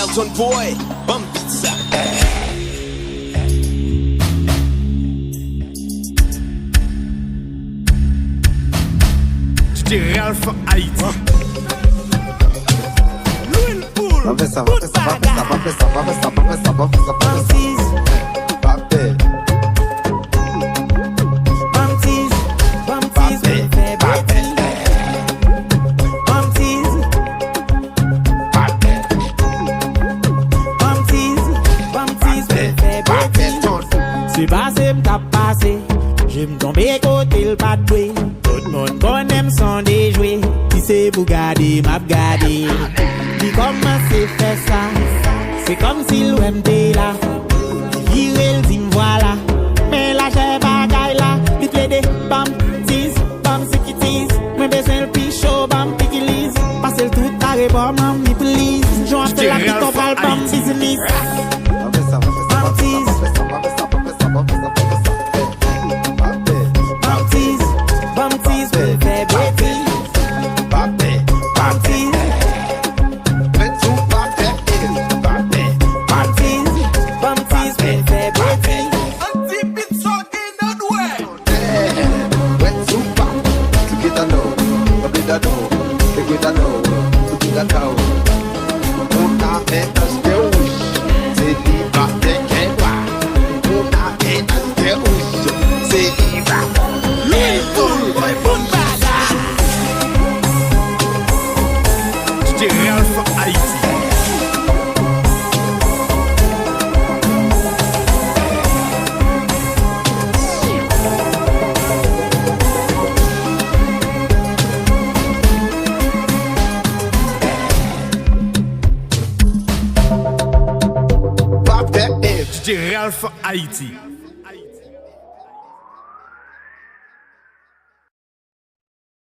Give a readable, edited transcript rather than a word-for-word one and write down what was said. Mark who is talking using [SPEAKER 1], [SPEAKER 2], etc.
[SPEAKER 1] Elton boy, Banm pizza.
[SPEAKER 2] J'étais Ralph Haïti. Louis Poul.
[SPEAKER 3] Va faire ça, va faire ça, va faire ça, va faire ça, va faire ça, va faire ça, va faire ça, va faire ça. Papè.
[SPEAKER 4] Si passé m't'a passé, j'aime tomber côté le pas de jouer. Tout le monde connaît son déjoué. Si c'est pour garder, m'a gardé. Puis comment c'est fait ça? C'est comme si l'OMD là. Il le dit voilà. Mais là j'ai bagaille là. Il plaide bam, tease, bam, c'est qui tease. Moi besoin le pichot, bam, pique lise. Passe le tout carré, bam, me please. J'en fais la pique au bal, bam, business.
[SPEAKER 3] Va faire ça, va faire ça, va faire ça, va faire ça, va faire ça, va faire ça, va faire ça, va faire ça.
[SPEAKER 2] J'étais Ralph Haïti.
[SPEAKER 3] Papè.
[SPEAKER 2] J'étais Ralph Haïti.